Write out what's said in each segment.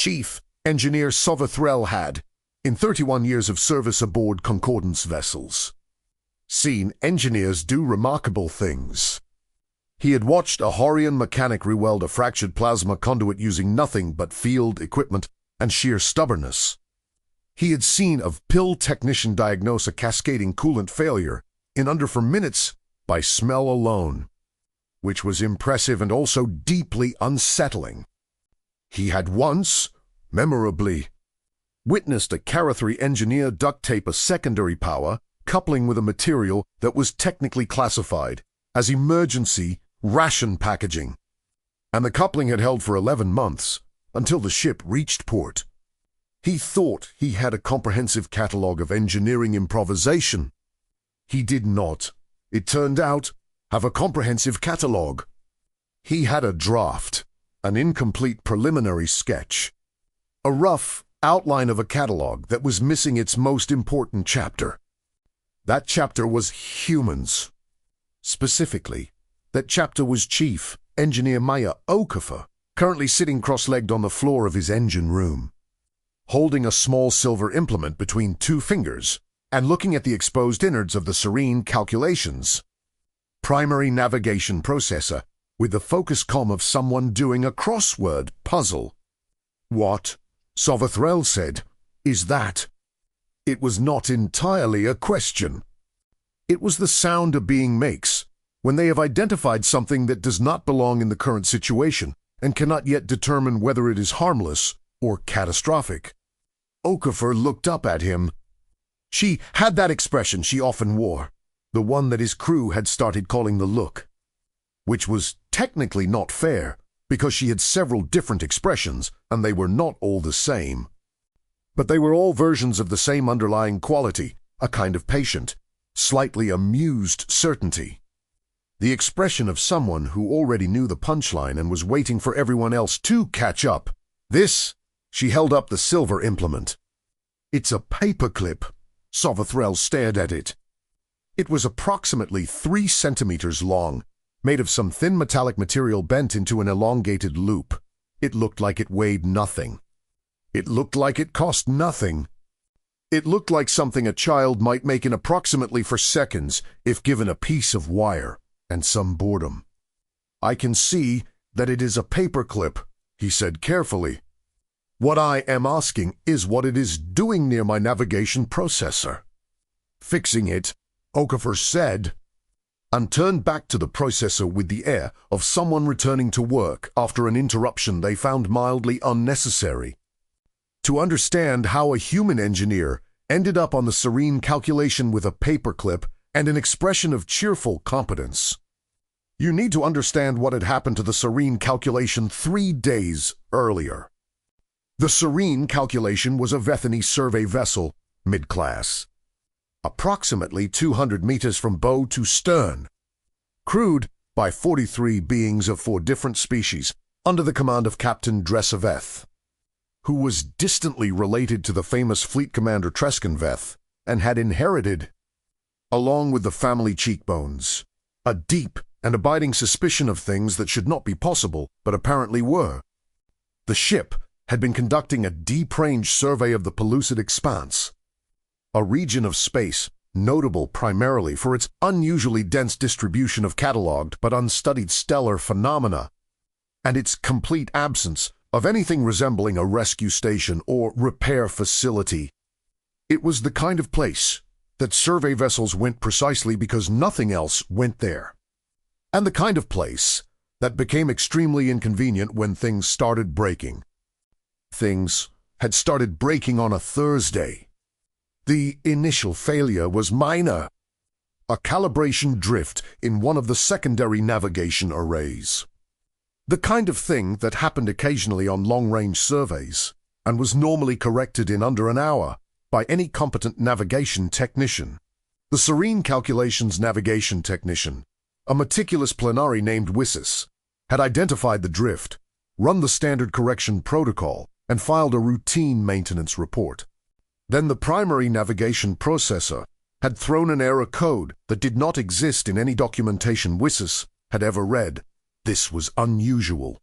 Chief Engineer Sovathrel had, in 31 years of service aboard Concordance vessels, seen engineers do remarkable things. He had watched a Horian mechanic reweld a fractured plasma conduit using nothing but field equipment and sheer stubbornness. He had seen a pill technician diagnose a cascading coolant failure in under 4 minutes by smell alone, which was impressive and also deeply unsettling. He had once, memorably, witnessed a Carathri engineer duct tape a secondary power coupling with a material that was technically classified as emergency ration packaging, and the coupling had held for 11 months until the ship reached port. He thought he had a comprehensive catalogue of engineering improvisation. He did not, it turned out, have a comprehensive catalogue. He had a draft, an incomplete preliminary sketch, a rough outline of a catalogue that was missing its most important chapter. That chapter was humans. Specifically, that chapter was Chief Engineer Maya Okafor, currently sitting cross-legged on the floor of his engine room, holding a small silver implement between 2 fingers and looking at the exposed innards of the serene calculations. Primary navigation processor with the focus comm of someone doing a crossword puzzle. What, Sovathrel said, is that? It was not entirely a question. It was the sound a being makes when they have identified something that does not belong in the current situation and cannot yet determine whether it is harmless or catastrophic. Okafor looked up at him. She had that expression she often wore, the one that his crew had started calling the look, which was technically not fair because she had several different expressions and they were not all the same. But they were all versions of the same underlying quality, a kind of patient, slightly amused certainty. The expression of someone who already knew the punchline and was waiting for everyone else to catch up. This, she held up the silver implement. It's a paperclip. Sovathrel stared at it. It was approximately 3 centimeters long, made of some thin metallic material bent into an elongated loop. It looked like it weighed nothing. It looked like it cost nothing. It looked like something a child might make in approximately 4 seconds if given a piece of wire and some boredom. I can see that it is a paperclip, he said carefully. What I am asking is what it is doing near my navigation processor. Fixing it, Okafor said, and turned back to the processor with the air of someone returning to work after an interruption they found mildly unnecessary. To understand how a human engineer ended up on the serene calculation with a paperclip and an expression of cheerful competence, you need to understand what had happened to the serene calculation 3 days earlier. The serene calculation was a Vethany survey vessel, mid-class, approximately 200 meters from bow to stern, crewed by 43 beings of 4 different species under the command of Captain Dresaveth, who was distantly related to the famous fleet commander Treskenveth and had inherited, along with the family cheekbones, a deep and abiding suspicion of things that should not be possible but apparently were. The ship had been conducting a deep-range survey of the Pellucid Expanse, a region of space notable primarily for its unusually dense distribution of catalogued but unstudied stellar phenomena, and its complete absence of anything resembling a rescue station or repair facility. It was the kind of place that survey vessels went precisely because nothing else went there, and the kind of place that became extremely inconvenient when things started breaking. Things had started breaking on a Thursday. The initial failure was minor, a calibration drift in one of the secondary navigation arrays. The kind of thing that happened occasionally on long-range surveys and was normally corrected in under an hour by any competent navigation technician. The Serene Calculations navigation technician, a meticulous planari named Wissus, had identified the drift, run the standard correction protocol, and filed a routine maintenance report. Then the primary navigation processor had thrown an error code that did not exist in any documentation Wissus had ever read. This was unusual.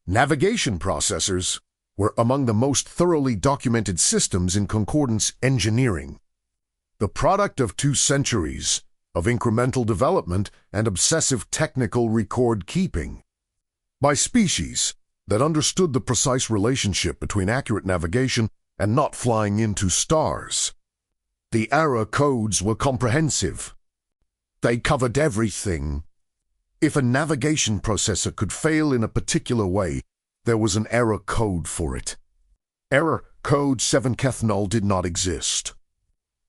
Navigation processors, were among the most thoroughly documented systems in concordance engineering. The product of 2 centuries of incremental development and obsessive technical record-keeping. By species that understood the precise relationship between accurate navigation and not flying into stars. The error codes were comprehensive. They covered everything. If a navigation processor could fail in a particular way, there was an error code for it. Error code 7 Kethnol did not exist.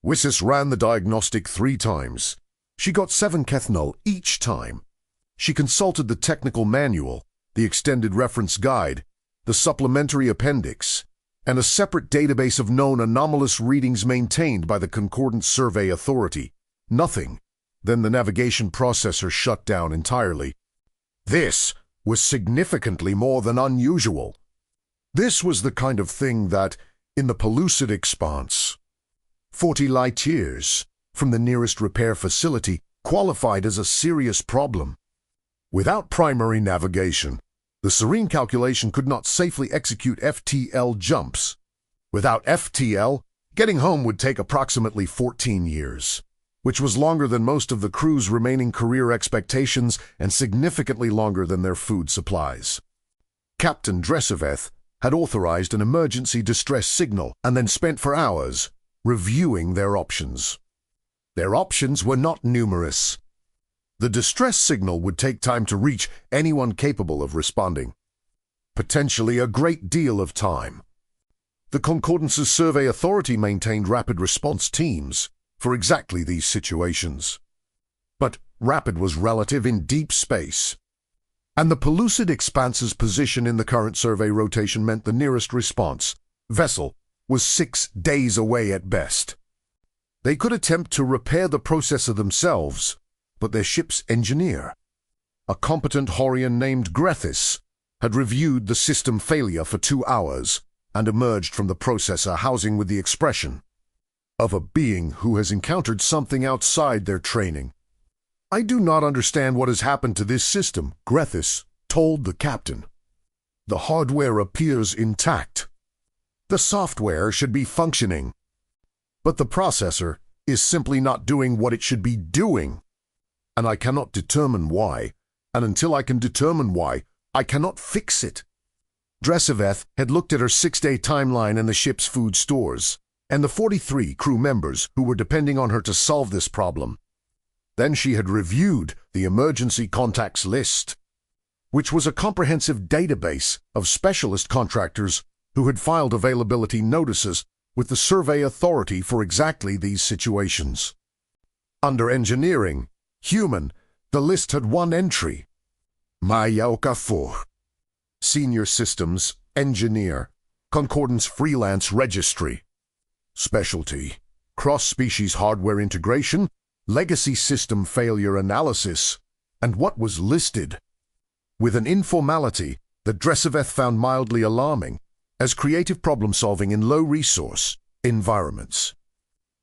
Wissis ran the diagnostic 3 times. She got 7 Kethnol each time. She consulted the technical manual, the extended reference guide, the supplementary appendix, and a separate database of known anomalous readings maintained by the Concordance Survey Authority. Nothing. Then the navigation processor shut down entirely. This was significantly more than unusual. This was the kind of thing that, in the pellucid expanse, 40 light-years from the nearest repair facility, qualified as a serious problem. Without primary navigation, the Serene calculation could not safely execute FTL jumps. Without FTL, getting home would take approximately 14 years, which was longer than most of the crew's remaining career expectations and significantly longer than their food supplies. Captain Dreseveth had authorized an emergency distress signal and then spent for hours reviewing their options. Their options were not numerous. The distress signal would take time to reach anyone capable of responding. Potentially a great deal of time. The Concordance's Survey Authority maintained rapid response teams for exactly these situations. But rapid was relative in deep space. And the pellucid expanse's position in the current survey rotation meant the nearest response vessel was 6 days away at best. They could attempt to repair the processor themselves, but their ship's engineer, a competent Horian named Grethis, had reviewed the system failure for 2 hours and emerged from the processor housing with the expression of a being who has encountered something outside their training. "I do not understand what has happened to this system," Grethis told the captain. "The hardware appears intact. The software should be functioning. But the processor is simply not doing what it should be doing. And I cannot determine why, and until I can determine why, I cannot fix it." Dreseveth had looked at her 6-day timeline and the ship's food stores, and the 43 crew members who were depending on her to solve this problem. Then she had reviewed the emergency contacts list, which was a comprehensive database of specialist contractors who had filed availability notices with the Survey Authority for exactly these situations. Under engineering, human, the list had 1 entry. Maya Okafor, Senior Systems Engineer, Concordance Freelance Registry. Specialty, cross-species hardware integration, legacy system failure analysis, and what was listed, with an informality that Dreseveth found mildly alarming, as creative problem-solving in low-resource environments.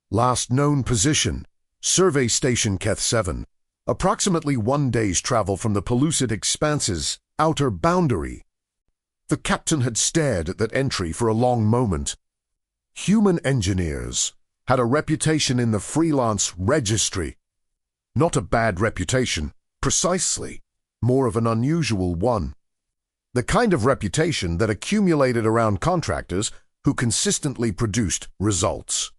Last known position, Survey Station Keth 7, approximately 1 day's travel from the pellucid expanse's outer boundary. The captain had stared at that entry for a long moment. Human engineers had a reputation in the freelance registry. Not a bad reputation, precisely, more of an unusual one. The kind of reputation that accumulated around contractors who consistently produced results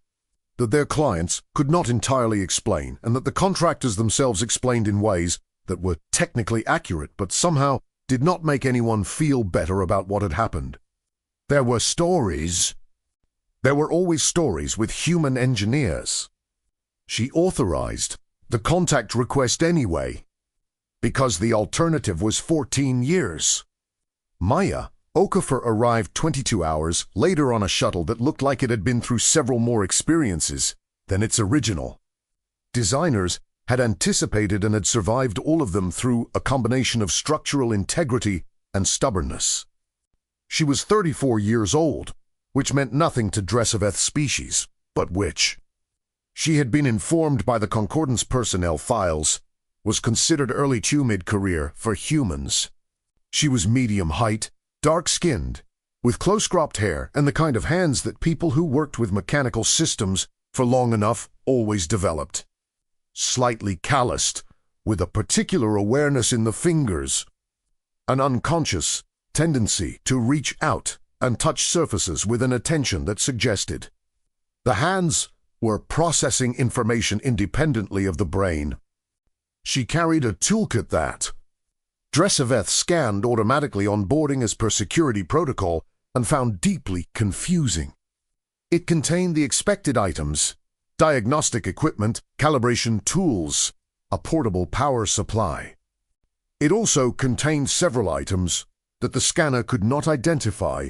that their clients could not entirely explain, and that the contractors themselves explained in ways that were technically accurate but somehow did not make anyone feel better about what had happened. There were stories. There were always stories with human engineers. She authorized the contact request anyway, because the alternative was 14 years. Maya Okafor arrived 22 hours later on a shuttle that looked like it had been through several more experiences than its original. Designers had anticipated and had survived all of them through a combination of structural integrity and stubbornness. She was 34 years old, which meant nothing to Dreseveth's species, but which, she had been informed by the Concordance personnel files, was considered early to mid-career for humans. She was medium height, dark-skinned, with close-cropped hair and the kind of hands that people who worked with mechanical systems for long enough always developed. Slightly calloused, with a particular awareness in the fingers. An unconscious tendency to reach out and touch surfaces with an attention that suggested. The hands were processing information independently of the brain. She carried a toolkit that Dreseveth scanned automatically on boarding as per security protocol and found deeply confusing. It contained the expected items, diagnostic equipment, calibration tools, a portable power supply. It also contained several items that the scanner could not identify.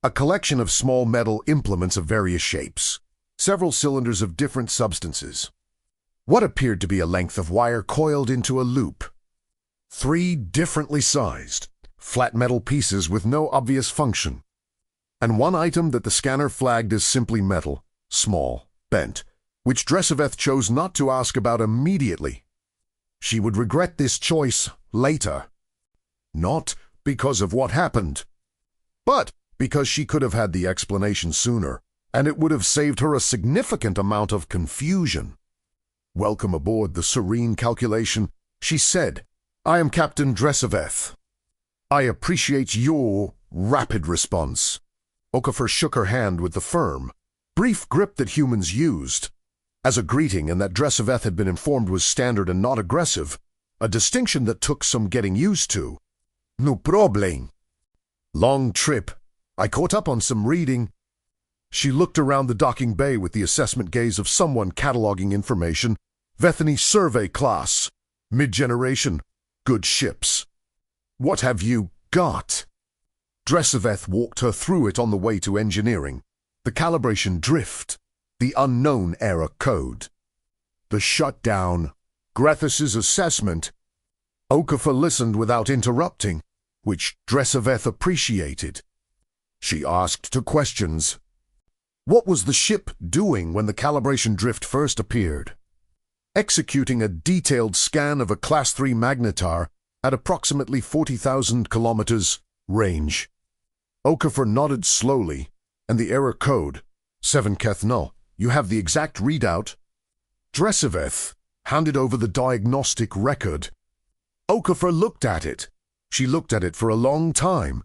A collection of small metal implements of various shapes, several cylinders of different substances. What appeared to be a length of wire coiled into a loop. 3 differently sized, flat metal pieces with no obvious function. And one item that the scanner flagged as simply metal, small, bent, which Dreseveth chose not to ask about immediately. She would regret this choice later. Not because of what happened, but because she could have had the explanation sooner, and it would have saved her a significant amount of confusion. Welcome aboard the Serene Calculation, she said. I am Captain Dreseveth. I appreciate your rapid response. Okafor shook her hand with the firm, brief grip that humans used, as a greeting, and that Dreseveth had been informed was standard and not aggressive, a distinction that took some getting used to. No problem. Long trip. I caught up on some reading. She looked around the docking bay with the assessment gaze of someone cataloging information. Vethany survey class. Mid-generation. Good ships. What have you got? Dreseveth walked her through it on the way to engineering. The calibration drift. The unknown error code. The shutdown. Grethus's assessment. Okafor listened without interrupting, which Dreseveth appreciated. She asked 2 questions. What was the ship doing when the calibration drift first appeared? Executing a detailed scan of a Class 3 magnetar at approximately 40,000 kilometers range. Okafor nodded slowly, and the error code, 7 Kethno, you have the exact readout? Dreseveth handed over the diagnostic record. Okafor looked at it. She looked at it for a long time.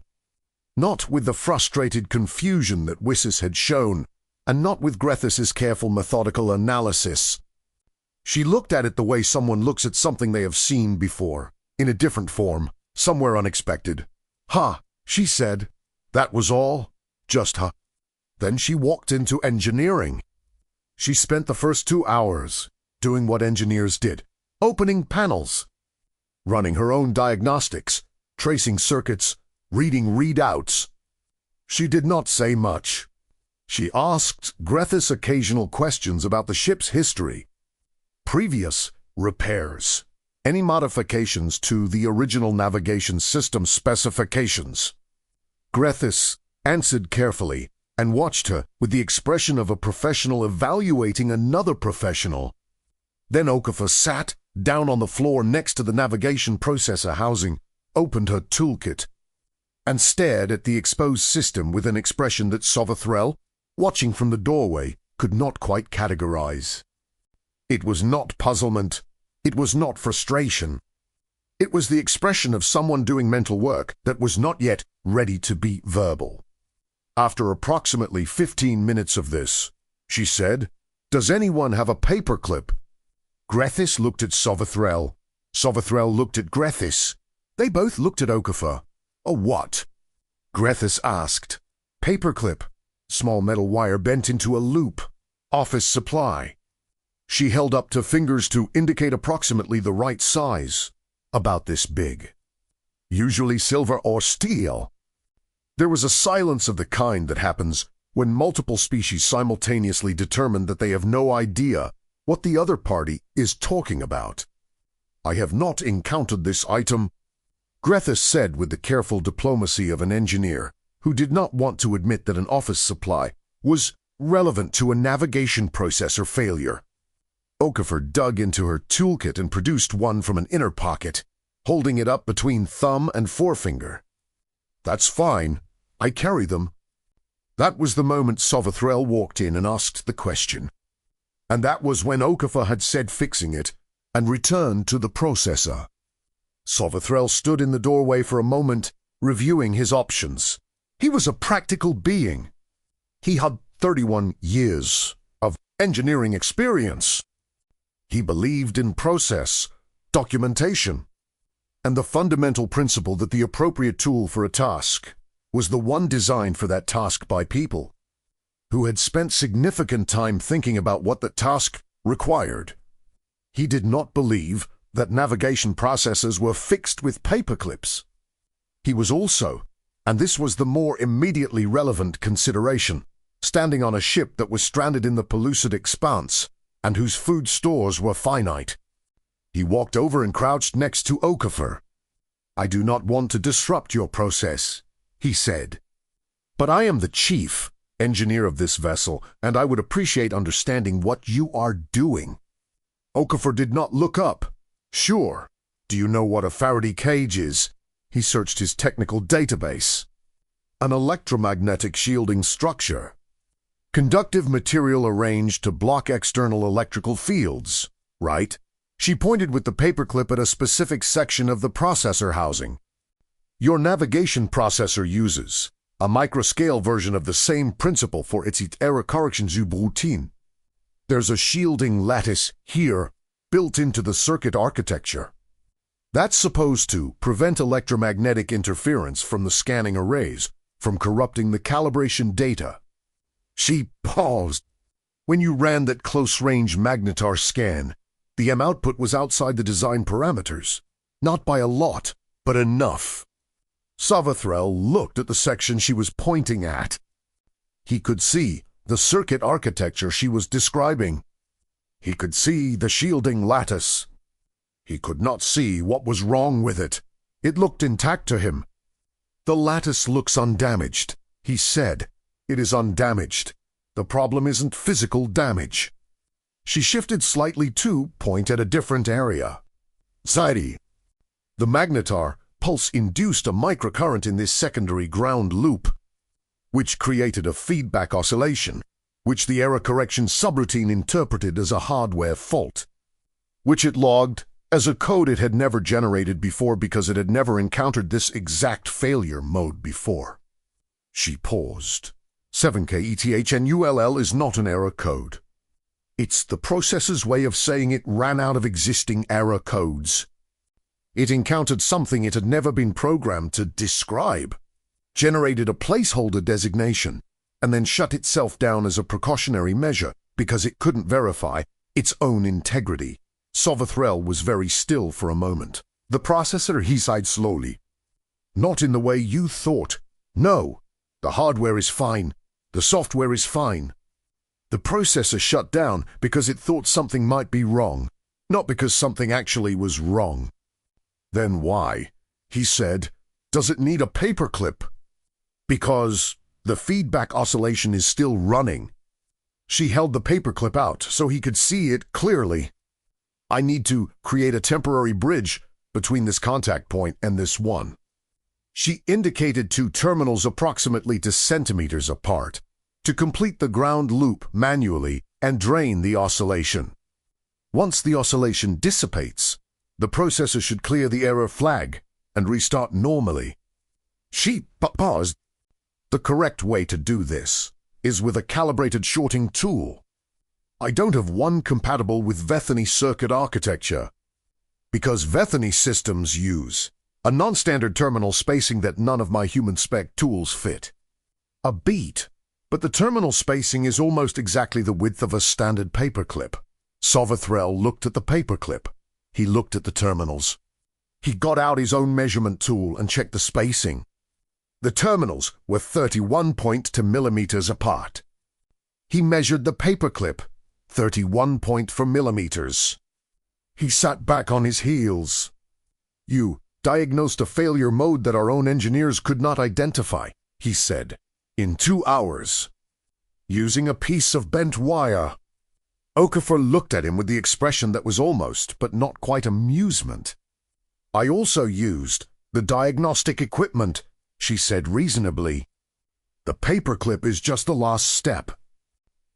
Not with the frustrated confusion that Wissis had shown, and not with Grethus's careful methodical analysis. She looked at it the way someone looks at something they have seen before, in a different form, somewhere unexpected. Ha, she said. That was all. Just ha. Then she walked into engineering. She spent the first 2 hours doing what engineers did, opening panels, running her own diagnostics, tracing circuits, reading readouts. She did not say much. She asked Grethus occasional questions about the ship's history, previous repairs, any modifications to the original navigation system specifications. Grethus answered carefully and watched her with the expression of a professional evaluating another professional. Then Okafor sat down on the floor next to the navigation processor housing, opened her toolkit, and stared at the exposed system with an expression that Sovathrel, watching from the doorway, could not quite categorize. It was not puzzlement. It was not frustration. It was the expression of someone doing mental work that was not yet ready to be verbal. After approximately 15 minutes of this, she said, "Does anyone have a paperclip?" Grethus looked at Sovathrel. Sovathrel looked at Grethus. They both looked at Okafor. "A what?" Grethus asked. "Paperclip. Small metal wire bent into a loop. Office supply." She held up 2 fingers to indicate approximately the right size. About this big. Usually silver or steel. There was a silence of the kind that happens when multiple species simultaneously determine that they have no idea what the other party is talking about. "I have not encountered this item," Grethus said with the careful diplomacy of an engineer who did not want to admit that an office supply was relevant to a navigation processor failure. Okafor dug into her toolkit and produced one from an inner pocket, holding it up between thumb and forefinger. "That's fine. I carry them. That was the moment Sovithrel walked in and asked the question. And that was when Okafor had said fixing it and returned to the processor. Sovithrel stood in the doorway for a moment, reviewing his options. He was a practical being. He had 31 years of engineering experience. He believed in process, documentation, and the fundamental principle that the appropriate tool for a task was the one designed for that task by people who had spent significant time thinking about what the task required. He did not believe that navigation processors were fixed with paperclips. He was also, and this was the more immediately relevant consideration, standing on a ship that was stranded in the pellucid expanse and whose food stores were finite. He walked over and crouched next to Okafor. "I do not want to disrupt your process," he said. "But I am the chief engineer of this vessel, and I would appreciate understanding what you are doing." Okafor did not look up. "Sure. Do you know what a Faraday cage is?" He searched his technical database. "An electromagnetic shielding structure. Conductive material arranged to block external electrical fields, right?" She pointed with the paperclip at a specific section of the processor housing. "Your navigation processor uses a microscale version of the same principle for its error correction subroutine. There's a shielding lattice here built into the circuit architecture. That's supposed to prevent electromagnetic interference from the scanning arrays from corrupting the calibration data." She paused. "When you ran that close-range magnetar scan, the M output was outside the design parameters. Not by a lot, but enough." Sovithrel looked at the section she was pointing at. He could see the circuit architecture she was describing. He could see the shielding lattice. He could not see what was wrong with it. It looked intact to him. "The lattice looks undamaged," he said. "It is undamaged. The problem isn't physical damage." She shifted slightly to point at a different area. "Zaidi, the magnetar pulse induced a microcurrent in this secondary ground loop, which created a feedback oscillation, which the error correction subroutine interpreted as a hardware fault, which it logged as a code it had never generated before because it had never encountered this exact failure mode before." She paused. 7K-ETH-NULL is not an error code. It's the processor's way of saying it ran out of existing error codes. It encountered something it had never been programmed to describe, generated a placeholder designation, and then shut itself down as a precautionary measure because it couldn't verify its own integrity. Sovithrel was very still for a moment. "The processor," he sighed slowly. "Not in the way you thought. No, the hardware is fine. The software is fine. The processor shut down because it thought something might be wrong, not because something actually was wrong." "Then why," he said, "does it need a paperclip?" "Because the feedback oscillation is still running." She held the paperclip out so he could see it clearly. "I need to create a temporary bridge between this contact point and this one." She indicated two terminals approximately 2 centimeters apart to complete the ground loop manually and drain the oscillation. Once the oscillation dissipates, the processor should clear the error flag and restart normally. She paused. "The correct way to do this is with a calibrated shorting tool. I don't have one compatible with Vethany circuit architecture, because Vethany systems use a non-standard terminal spacing that none of my human-spec tools fit. A beat, but the terminal spacing is almost exactly the width of a standard paperclip." Sovithrel looked at the paperclip. He looked at the terminals. He got out his own measurement tool and checked the spacing. The terminals were 31.2 millimeters apart. He measured the paperclip, 31.4 millimeters. He sat back on his heels. "You diagnosed a failure mode that our own engineers could not identify," he said, "in 2 hours, using a piece of bent wire." Okafor looked at him with the expression that was almost, but not quite amusement. "I also used the diagnostic equipment," she said reasonably. The paperclip is just the last step.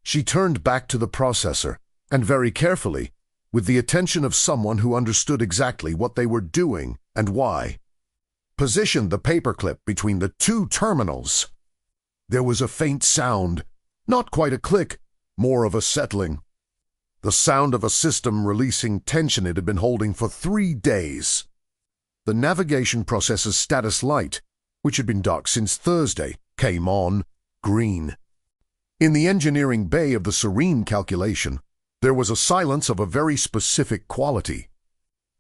She turned back to the processor, and very carefully, with the attention of someone who understood exactly what they were doing and why, positioned the paperclip between the two terminals. There was a faint sound, not quite a click, more of a settling. The sound of a system releasing tension it had been holding for 3 days. The navigation processor's status light, which had been dark since Thursday, came on green. In the engineering bay of the serene calculation, there was a silence of a very specific quality.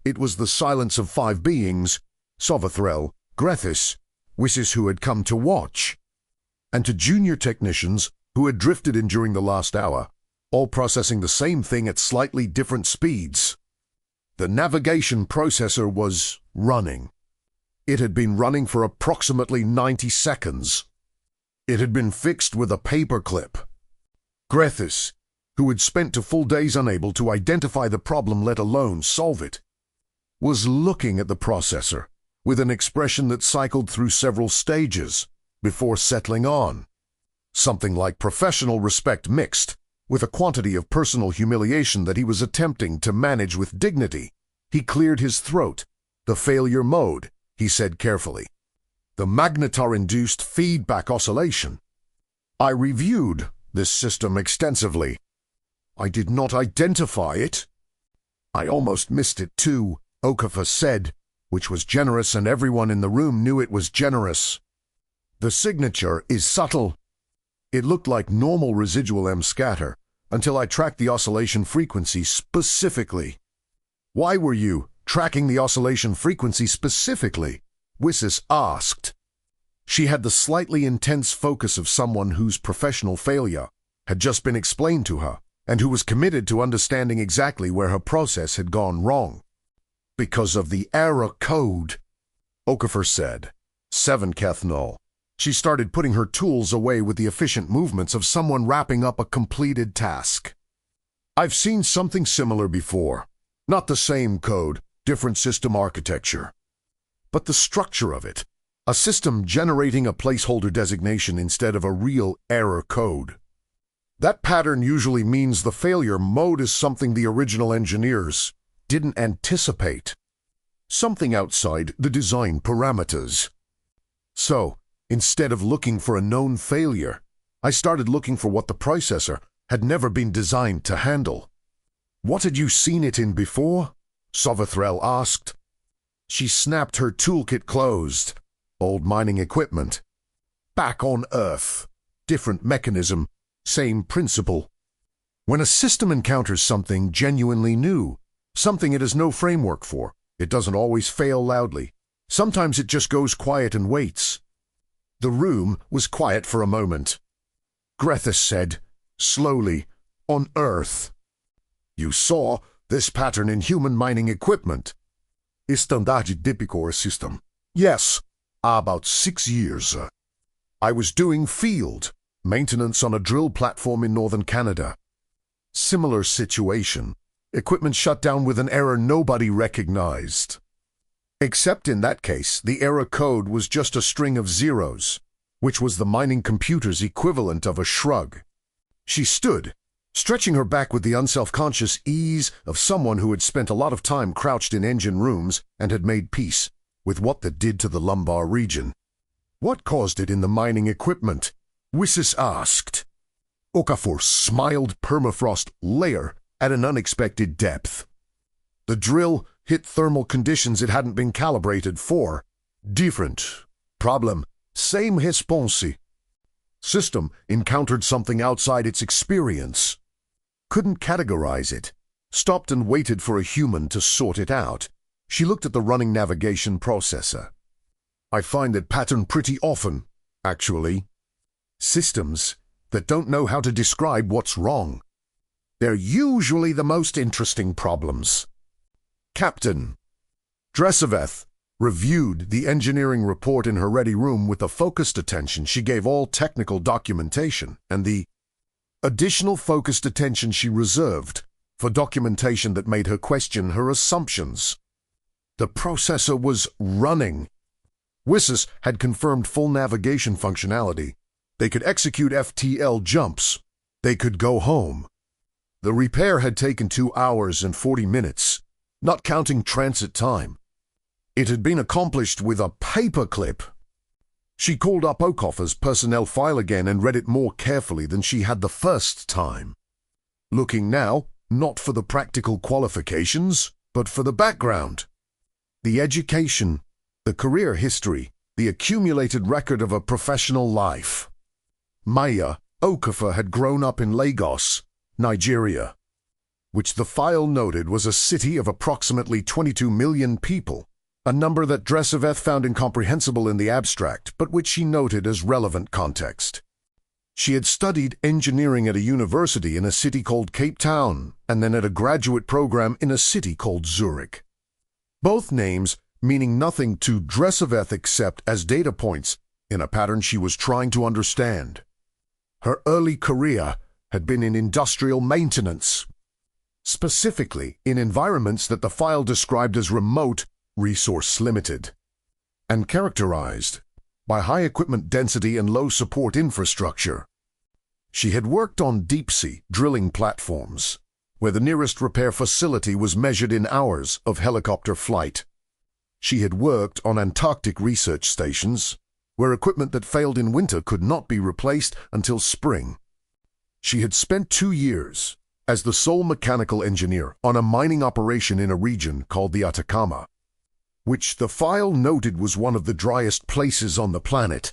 It was the silence of 5 beings, Sovathrel, Grethis, Wisses who had come to watch, and to junior technicians who had drifted in during the last hour, all processing the same thing at slightly different speeds. The navigation processor was running. It had been running for approximately 90 seconds. It had been fixed with a paperclip. Grethis, who had spent 2 full days unable to identify the problem let alone solve it, was looking at the processor with an expression that cycled through several stages before settling on. Something like professional respect mixed with a quantity of personal humiliation that he was attempting to manage with dignity. He cleared his throat. The failure mode, he said carefully. The magnetar-induced feedback oscillation. I reviewed this system extensively. I did not identify it. I almost missed it too, Okafor said, which was generous, and everyone in the room knew it was generous. The signature is subtle. It looked like normal residual M scatter until I tracked the oscillation frequency specifically. Why were you tracking the oscillation frequency specifically? Wisses asked. She had the slightly intense focus of someone whose professional failure had just been explained to her and who was committed to understanding exactly where her process had gone wrong. Because of the error code, Okafor said. 7 Kethnol. She started putting her tools away with the efficient movements of someone wrapping up a completed task. I've seen something similar before. Not the same code, different system architecture. But the structure of it, a system generating a placeholder designation instead of a real error code. That pattern usually means the failure mode is something the original engineers didn't anticipate. Something outside the design parameters. So, instead of looking for a known failure, I started looking for what the processor had never been designed to handle. What had you seen it in before? Sovathrel asked. She snapped her toolkit closed. Old mining equipment. Back on Earth. Different mechanism. Same principle. When a system encounters something genuinely new, something it has no framework for, it doesn't always fail loudly. Sometimes it just goes quiet and waits. The room was quiet for a moment. Grethis said, slowly, on Earth. You saw this pattern in human mining equipment. Standard Dipicor system. Yes, about 6 years. I was doing field maintenance on a drill platform in northern Canada. Similar situation. Equipment shut down with an error nobody recognized. Except in that case, the error code was just a string of zeros, which was the mining computer's equivalent of a shrug. She stood, stretching her back with the unself-conscious ease of someone who had spent a lot of time crouched in engine rooms and had made peace with what that did to the lumbar region. What caused it in the mining equipment? Wisses asked. Okafor smiled permafrost layer at an unexpected depth. The drill hit thermal conditions it hadn't been calibrated for. Different. Problem. Same response. System encountered something outside its experience. Couldn't categorize it. Stopped and waited for a human to sort it out. She looked at the running navigation processor. I find that pattern pretty often, actually. Systems that don't know how to describe what's wrong. They're usually the most interesting problems. Captain. Dreseveth reviewed the engineering report in her ready room with the focused attention she gave all technical documentation and the additional focused attention she reserved for documentation that made her question her assumptions. The processor was running. Wisses had confirmed full navigation functionality, They could execute FTL jumps. They could go home. The repair had taken 2 hours and 40 minutes, not counting transit time. It had been accomplished with a paperclip. She called up Okoffer's personnel file again and read it more carefully than she had the first time. Looking now, not for the practical qualifications, but for the background. The education, the career history, the accumulated record of a professional life. Maya Okoffer had grown up in Lagos, Nigeria, which the file noted was a city of approximately 22 million people, a number that Dreseveth found incomprehensible in the abstract, but which she noted as relevant context. She had studied engineering at a university in a city called Cape Town, and then at a graduate program in a city called Zurich. Both names meaning nothing to Dreseveth except as data points in a pattern she was trying to understand. Her early career had been in industrial maintenance, specifically in environments that the file described as remote, resource-limited, and characterized by high equipment density and low support infrastructure. She had worked on deep-sea drilling platforms, where the nearest repair facility was measured in hours of helicopter flight. She had worked on Antarctic research stations, where equipment that failed in winter could not be replaced until spring. She had spent 2 years as the sole mechanical engineer on a mining operation in a region called the Atacama, which the file noted was one of the driest places on the planet,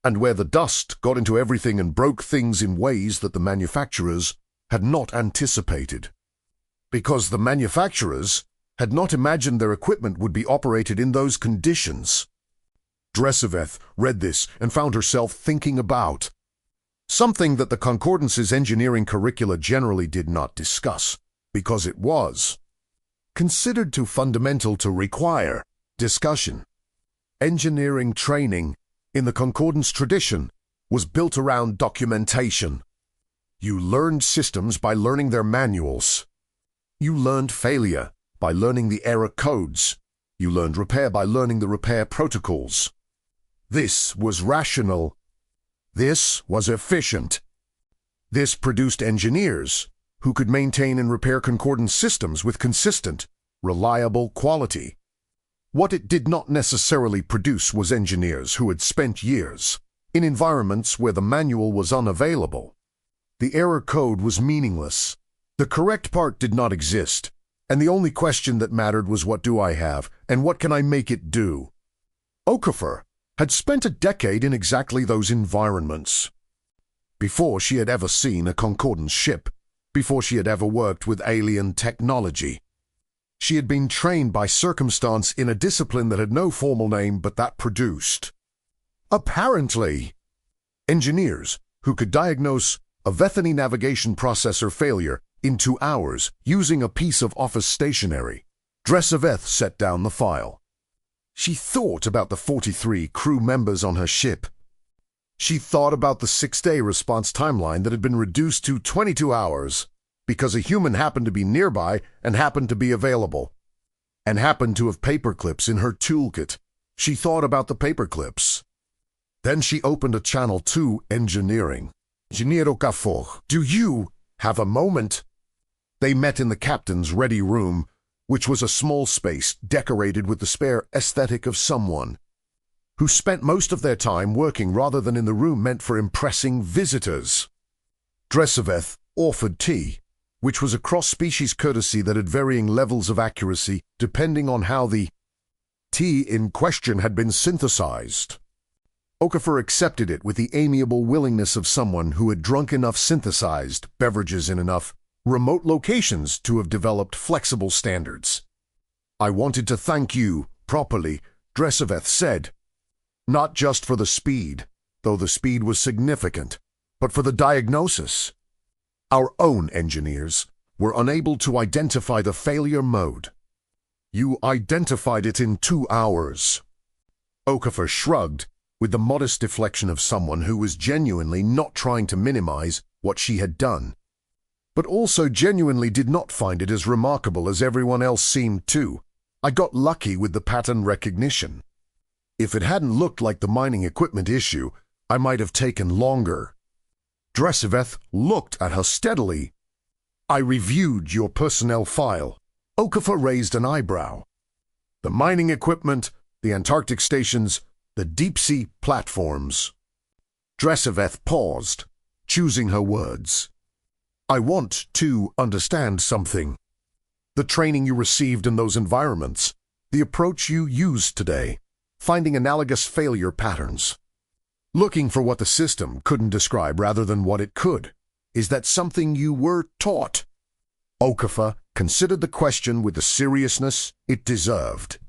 and where the dust got into everything and broke things in ways that the manufacturers had not anticipated. Because the manufacturers had not imagined their equipment would be operated in those conditions. Dreseveth read this and found herself thinking about something that the Concordance's engineering curricula generally did not discuss, because it was considered too fundamental to require discussion. Engineering training in the Concordance tradition was built around documentation. You learned systems by learning their manuals. You learned failure by learning the error codes. You learned repair by learning the repair protocols. This was rational. This was efficient. This produced engineers who could maintain and repair concordance systems with consistent, reliable quality. What it did not necessarily produce was engineers who had spent years in environments where the manual was unavailable. The error code was meaningless. The correct part did not exist, and the only question that mattered was, what do I have, and what can I make it do? Okoffer had spent a decade in exactly those environments. Before she had ever seen a Concordance ship, before she had ever worked with alien technology. She had been trained by circumstance in a discipline that had no formal name but that produced, apparently, engineers who could diagnose a Vethany navigation processor failure in 2 hours using a piece of office stationery. Dreseveth set down the file. She thought about the 43 crew members on her ship. She thought about the 6-day response timeline that had been reduced to 22 hours because a human happened to be nearby and happened to be available, and happened to have paperclips in her toolkit. She thought about the paperclips. Then she opened a channel to engineering. Engineer Okafor, do you have a moment? They met in the captain's ready room, which was a small space decorated with the spare aesthetic of someone who spent most of their time working rather than in the room meant for impressing visitors. Dreseveth offered tea, which was a cross-species courtesy that had varying levels of accuracy depending on how the tea in question had been synthesized. Okoffer accepted it with the amiable willingness of someone who had drunk enough synthesized beverages in enough remote locations to have developed flexible standards. I wanted to thank you, properly, Dreseveth said. Not just for the speed, though the speed was significant, but for the diagnosis. Our own engineers were unable to identify the failure mode. You identified it in 2 hours. Okoffer shrugged with the modest deflection of someone who was genuinely not trying to minimize what she had done, but also genuinely did not find it as remarkable as everyone else seemed to. I got lucky with the pattern recognition. If it hadn't looked like the mining equipment issue, I might have taken longer. Dresiveth looked at her steadily. I reviewed your personnel file. Okafor raised an eyebrow. The mining equipment, the Antarctic stations, the deep-sea platforms. Dresiveth paused, choosing her words. I want to understand something. The training you received in those environments, the approach you used today, finding analogous failure patterns. Looking for what the system couldn't describe rather than what it could. Is that something you were taught? Okafor considered the question with the seriousness it deserved.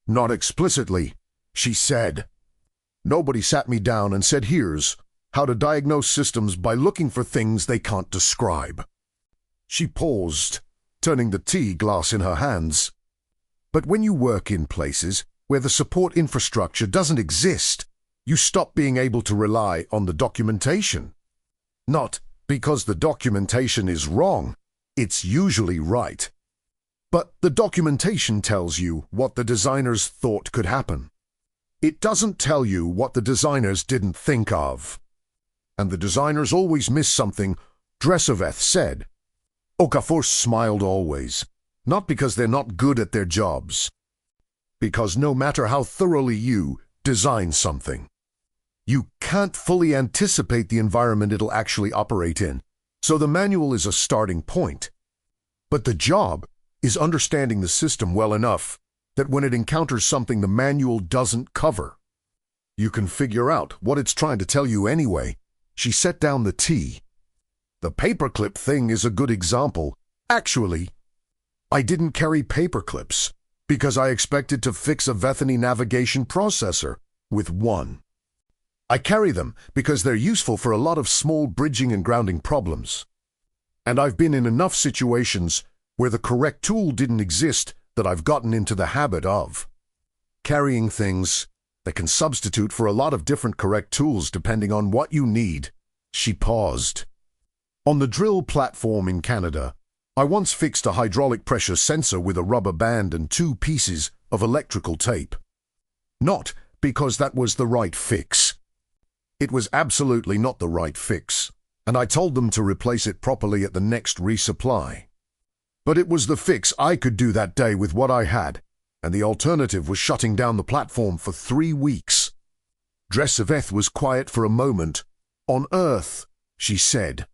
Not explicitly, she said. Nobody sat me down and said, here's how to diagnose systems by looking for things they can't describe. She paused, turning the tea glass in her hands. But when you work in places where the support infrastructure doesn't exist, you stop being able to rely on the documentation. Not because the documentation is wrong, it's usually right. But the documentation tells you what the designers thought could happen. It doesn't tell you what the designers didn't think of. And the designers always miss something, Dresiveth said. Okafor smiled always, not because they're not good at their jobs. Because no matter how thoroughly you design something, you can't fully anticipate the environment it'll actually operate in, so the manual is a starting point. But the job is understanding the system well enough that when it encounters something the manual doesn't cover, you can figure out what it's trying to tell you anyway. She set down the tea. The paperclip thing is a good example. Actually, I didn't carry paperclips because I expected to fix a Vethany navigation processor with one. I carry them because they're useful for a lot of small bridging and grounding problems. And I've been in enough situations where the correct tool didn't exist that I've gotten into the habit of carrying things that can substitute for a lot of different correct tools depending on what you need. She paused. On the drill platform in Canada, I once fixed a hydraulic pressure sensor with a rubber band and 2 pieces of electrical tape. Not because that was the right fix. It was absolutely not the right fix, and I told them to replace it properly at the next resupply. But it was the fix I could do that day with what I had, and the alternative was shutting down the platform for 3 weeks. Dresiveth was quiet for a moment. On Earth, she said.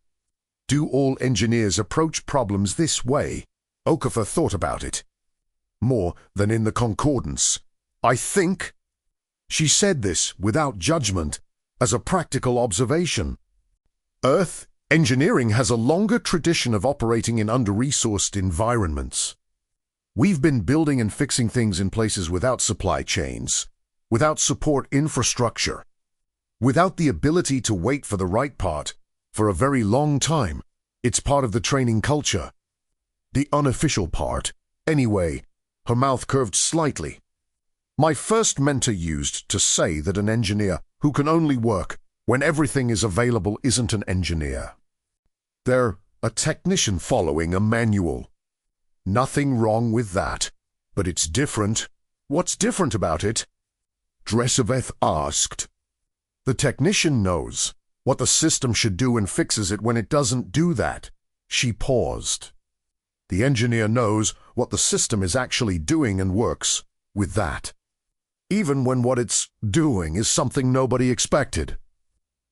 Do all engineers approach problems this way? Okafor thought about it. More than in the Concordance. I think. She said this without judgment, as a practical observation. Earth engineering has a longer tradition of operating in under-resourced environments. We've been building and fixing things in places without supply chains, without support infrastructure, without the ability to wait for the right part for a very long time. It's part of the training culture. The unofficial part. Anyway, her mouth curved slightly. My first mentor used to say that an engineer who can only work when everything is available isn't an engineer. They're a technician following a manual. Nothing wrong with that, but it's different. What's different about it? Dresiveth asked. The technician knows what the system should do and fixes it when it doesn't do that. She paused. The engineer knows what the system is actually doing and works with that, even when what it's doing is something nobody expected.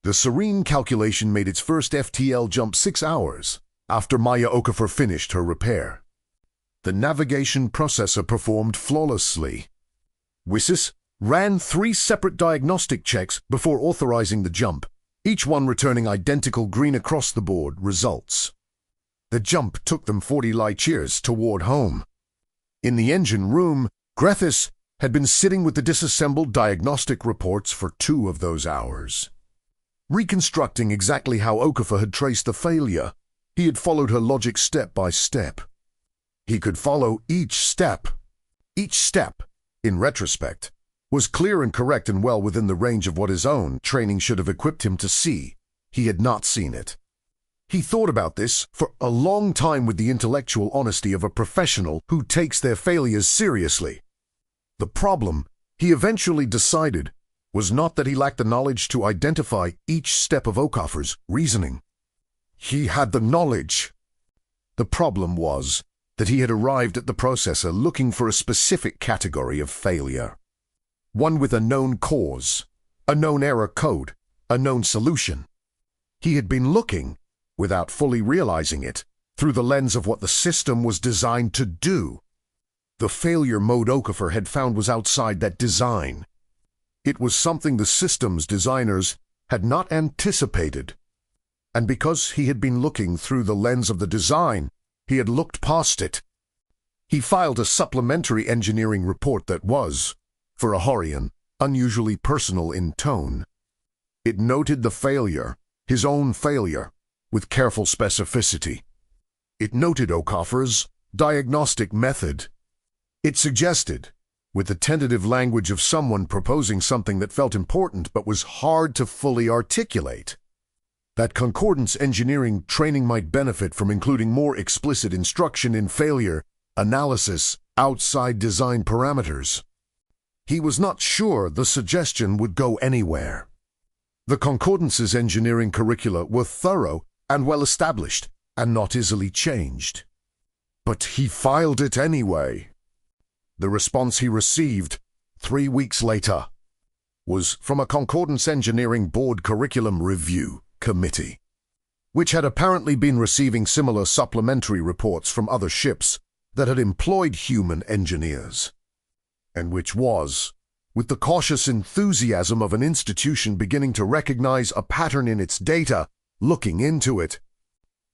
The Serene calculation made its first FTL jump 6 hours after Maya Okafor finished her repair. The navigation processor performed flawlessly. Wissis ran 3 separate diagnostic checks before authorizing the jump, each one returning identical green across the board results. The jump took them 40 light years toward home. In the engine room, Grethis had been sitting with the disassembled diagnostic reports for 2 of those hours. Reconstructing exactly how Okafor had traced the failure, he had followed her logic step by step. He could follow each step. Each step, in retrospect, was clear and correct and well within the range of what his own training should have equipped him to see. He had not seen it. He thought about this for a long time with the intellectual honesty of a professional who takes their failures seriously. The problem, he eventually decided, was not that he lacked the knowledge to identify each step of Okafor's reasoning. He had the knowledge. The problem was that he had arrived at the processor looking for a specific category of failure. One with a known cause, a known error code, a known solution. He had been looking, without fully realizing it, through the lens of what the system was designed to do. The failure mode Okafor had found was outside that design. It was something the system's designers had not anticipated. And because he had been looking through the lens of the design, he had looked past it. He filed a supplementary engineering report that was, for a Horian, unusually personal in tone. It noted the failure, his own failure, with careful specificity. It noted Okafor's diagnostic method. It suggested, with the tentative language of someone proposing something that felt important but was hard to fully articulate, that concordance engineering training might benefit from including more explicit instruction in failure analysis outside design parameters. He was not sure the suggestion would go anywhere. The Concordance's engineering curricula were thorough and well established and not easily changed. But he filed it anyway. The response he received 3 weeks later was from a Concordance Engineering Board Curriculum Review Committee, which had apparently been receiving similar supplementary reports from other ships that had employed human engineers, and which was, with the cautious enthusiasm of an institution beginning to recognize a pattern in its data, looking into it.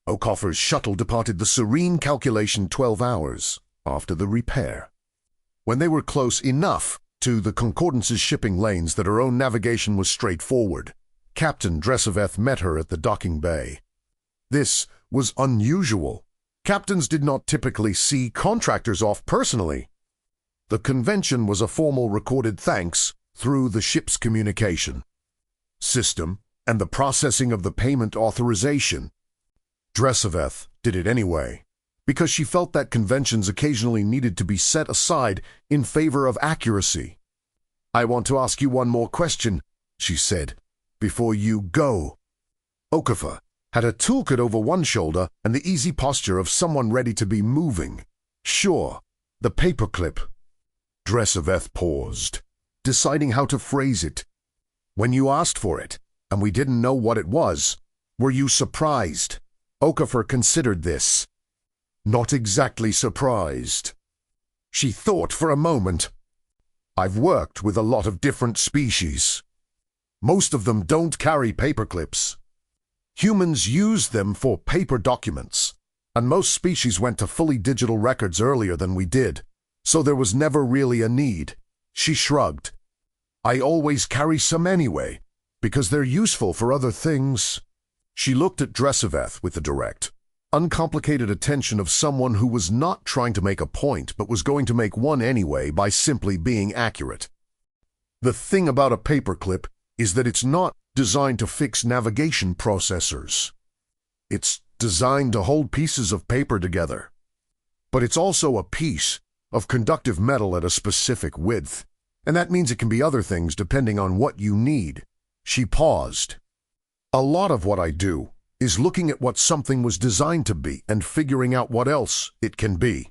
Okafor's shuttle departed the serene calculation 12 hours after the repair. When they were close enough to the Concordance's shipping lanes that her own navigation was straightforward, Captain Dreseveth met her at the docking bay. This was unusual. Captains did not typically see contractors off personally. The convention was a formal recorded thanks through the ship's communication system and the processing of the payment authorization. Dreseveth did it anyway, because she felt that conventions occasionally needed to be set aside in favor of accuracy. "I want to ask you one more question," she said, "before you go." Okafor had a toolkit over one shoulder and the easy posture of someone ready to be moving. Sure, the paperclip. Dreseveth paused, deciding how to phrase it. "When you asked for it, and we didn't know what it was, were you surprised?" Okafor considered this. Not exactly surprised. She thought for a moment. "I've worked with a lot of different species. Most of them don't carry paperclips. Humans use them for paper documents, and most species went to fully digital records earlier than we did, so there was never really a need." She shrugged. "I always carry some anyway, because they're useful for other things." She looked at Dreseveth with the direct, uncomplicated attention of someone who was not trying to make a point but was going to make one anyway by simply being accurate. "The thing about a paperclip is that it's not designed to fix navigation processors. It's designed to hold pieces of paper together. But it's also a piece of conductive metal at a specific width, and that means it can be other things depending on what you need." She paused. "A lot of what I do is looking at what something was designed to be and figuring out what else it can be.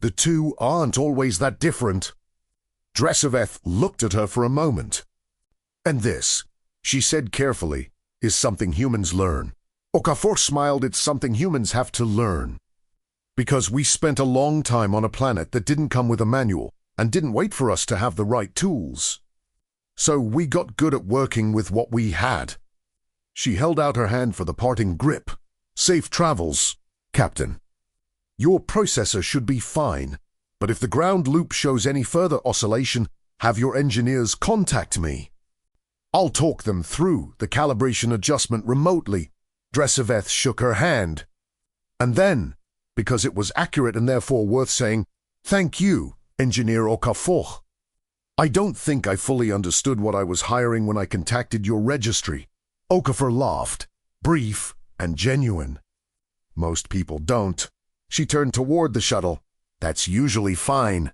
The two aren't always that different." Dreseveth looked at her for a moment. "And this," she said carefully, "is something humans learn." Okafor smiled. "It's something humans have to learn. Because we spent a long time on a planet that didn't come with a manual and didn't wait for us to have the right tools. So we got good at working with what we had." She held out her hand for the parting grip. "Safe travels, Captain. Your processor should be fine, but if the ground loop shows any further oscillation, have your engineers contact me. I'll talk them through the calibration adjustment remotely." Dreseveth shook her hand. And then, because it was accurate and therefore worth saying, "Thank you, Engineer Okafor. I don't think I fully understood what I was hiring when I contacted your registry." Okafor laughed, brief and genuine. "Most people don't." She turned toward the shuttle. "That's usually fine.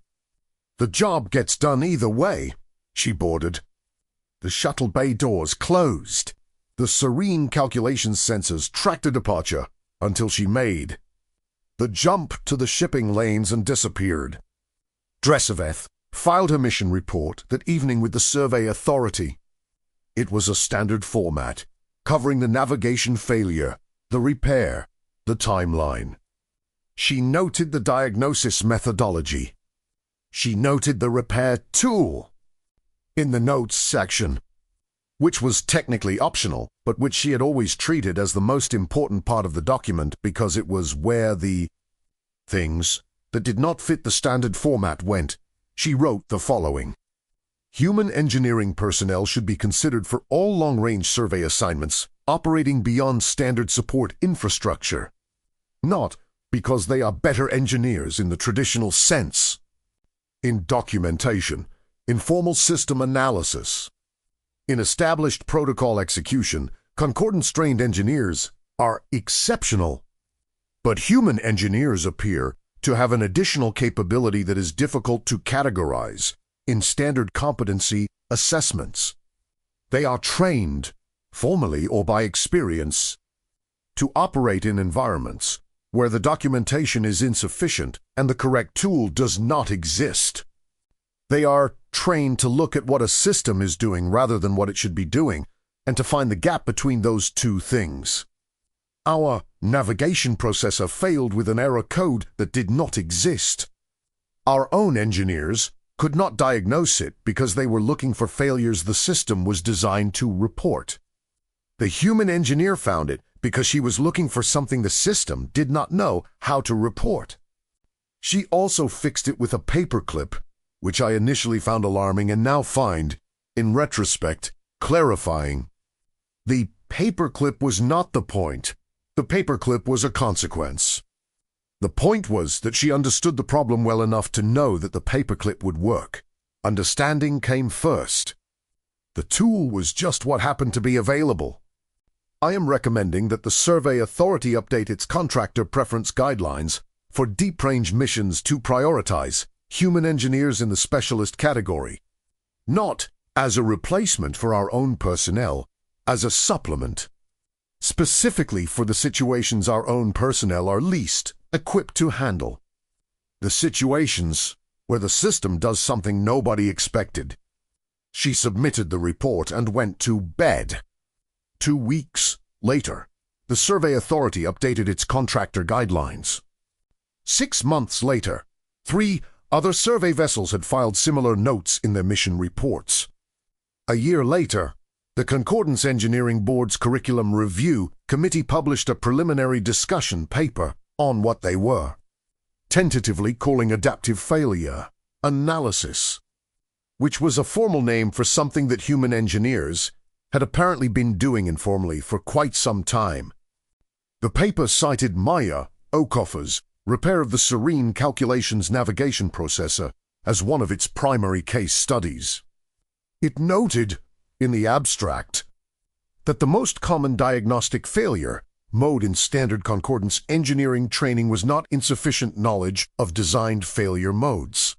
The job gets done either way." She boarded. The shuttle bay doors closed. The serene calculation sensors tracked a departure until she made the jump to the shipping lanes and disappeared. Dreseveth filed her mission report that evening with the Survey Authority. It was a standard format, covering the navigation failure, the repair, the timeline. She noted the diagnosis methodology. She noted the repair tool. In the notes section, which was technically optional, but which she had always treated as the most important part of the document because it was where the things that did not fit the standard format went, she wrote the following. Human engineering personnel should be considered for all long-range survey assignments operating beyond standard support infrastructure, not because they are better engineers in the traditional sense. In documentation, informal system analysis, in established protocol execution, concordance-trained engineers are exceptional. But human engineers appear to have an additional capability that is difficult to categorize in standard competency assessments. They are trained, formally or by experience, to operate in environments where the documentation is insufficient and the correct tool does not exist. They are trained to look at what a system is doing rather than what it should be doing, and to find the gap between those two things. Our navigation processor failed with an error code that did not exist. Our own engineers could not diagnose it because they were looking for failures the system was designed to report. The human engineer found it because she was looking for something the system did not know how to report. She also fixed it with a paperclip, which I initially found alarming and now find, in retrospect, clarifying. The paperclip was not the point. The paperclip was a consequence. The point was that she understood the problem well enough to know that the paperclip would work. Understanding came first. The tool was just what happened to be available. I am recommending that the Survey Authority update its contractor preference guidelines for deep-range missions to prioritize human engineers in the specialist category, not as a replacement for our own personnel, as a supplement, specifically for the situations our own personnel are least equipped to handle. The situations where the system does something nobody expected. She submitted the report and went to bed. 2 weeks later, the Survey Authority updated its contractor guidelines. 6 months later, 3 other survey vessels had filed similar notes in their mission reports. A year later, the Concordance Engineering Board's Curriculum Review Committee published a preliminary discussion paper on what they were, tentatively calling adaptive failure analysis, which was a formal name for something that human engineers had apparently been doing informally for quite some time. The paper cited Maya Okoffer's repair of the Serene Calculations navigation processor as one of its primary case studies. It noted, in the abstract, that the most common diagnostic failure mode in standard concordance engineering training was not insufficient knowledge of designed failure modes.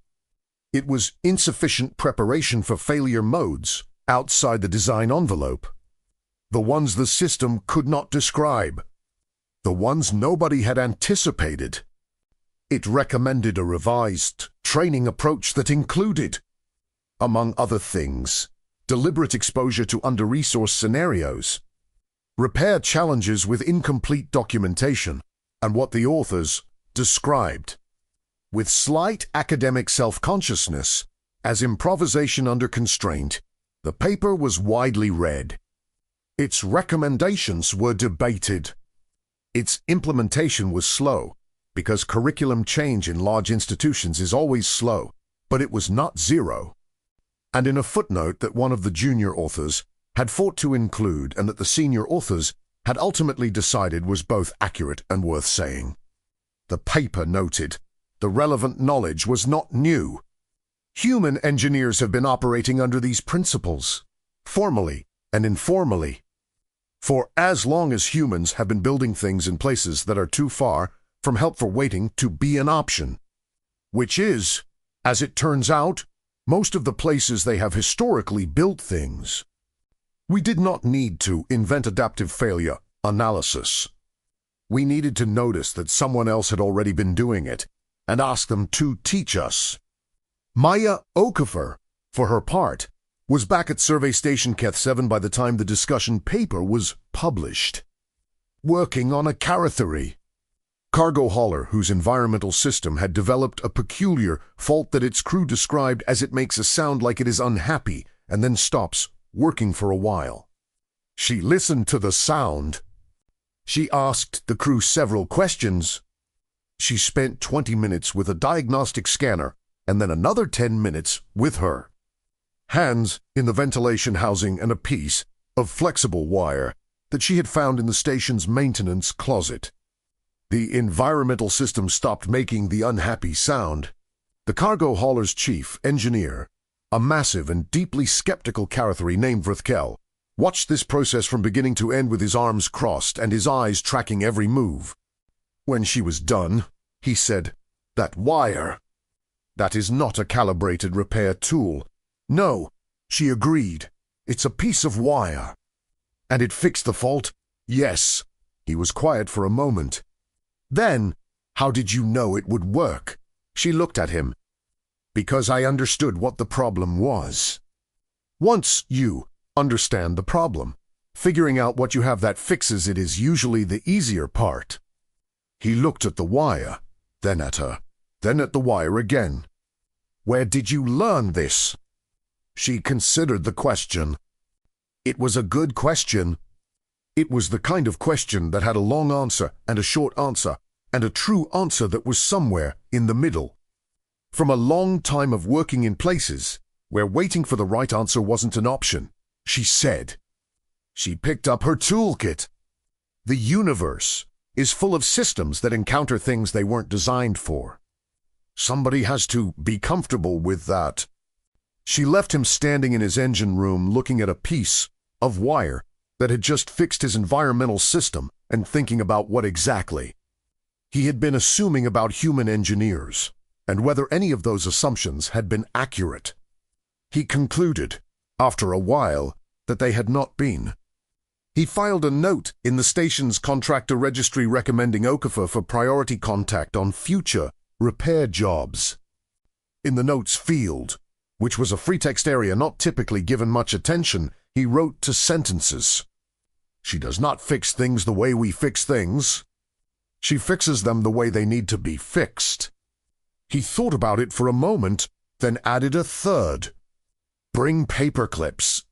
It was insufficient preparation for failure modes outside the design envelope, the ones the system could not describe, the ones nobody had anticipated. It recommended a revised training approach that included, among other things, deliberate exposure to under-resourced scenarios, repair challenges with incomplete documentation, and what the authors described, with slight academic self-consciousness, as improvisation under constraint. The paper was widely read. Its recommendations were debated. Its implementation was slow, because curriculum change in large institutions is always slow, but it was not zero. And in a footnote that one of the junior authors had fought to include and that the senior authors had ultimately decided was both accurate and worth saying. The paper noted, the relevant knowledge was not new. Human engineers have been operating under these principles, formally and informally, for as long as humans have been building things in places that are too far from helpful waiting to be an option, which is, as it turns out, most of the places they have historically built things. We did not need to invent adaptive failure analysis. We needed to notice that someone else had already been doing it and ask them to teach us. Maya Okafor, for her part, was back at Survey Station Keth 7 by the time the discussion paper was published, working on a Carathary cargo hauler whose environmental system had developed a peculiar fault that its crew described as it makes a sound like it is unhappy and then stops working for a while. She listened to the sound. She asked the crew several questions. She spent 20 minutes with a diagnostic scanner and then another 10 minutes with her. Hands in the ventilation housing and a piece of flexible wire that she had found in the station's maintenance closet. The environmental system stopped making the unhappy sound. The cargo hauler's chief engineer, a massive and deeply skeptical Carathary named Vrithkel, watched this process from beginning to end with his arms crossed and his eyes tracking every move. When she was done, he said, "That wire, that is not a calibrated repair tool." "No," she agreed. "It's a piece of wire." "And it fixed the fault?" "Yes." He was quiet for a moment. "Then, how did you know it would work?" She looked at him. "Because I understood what the problem was." Once you understand the problem, figuring out what you have that fixes it is usually the easier part. He looked at the wire, then at her, then at the wire again. "Where did you learn this?" She considered the question. It was a good question. It was the kind of question that had a long answer and a short answer and a true answer that was somewhere in the middle. From a long time of working in places where waiting for the right answer wasn't an option, she said. She picked up her toolkit. The universe is full of systems that encounter things they weren't designed for. Somebody has to be comfortable with that. She left him standing in his engine room looking at a piece of wire that had just fixed his environmental system and thinking about what exactly he had been assuming about human engineers and whether any of those assumptions had been accurate. He concluded, after a while, that they had not been. He filed a note in the station's contractor registry recommending Okafor for priority contact on future repair jobs. In the notes field, which was a free text area not typically given much attention, he wrote 2 sentences. "She does not fix things the way we fix things. She fixes them the way they need to be fixed." He thought about it for a moment, then added a third. "Bring paperclips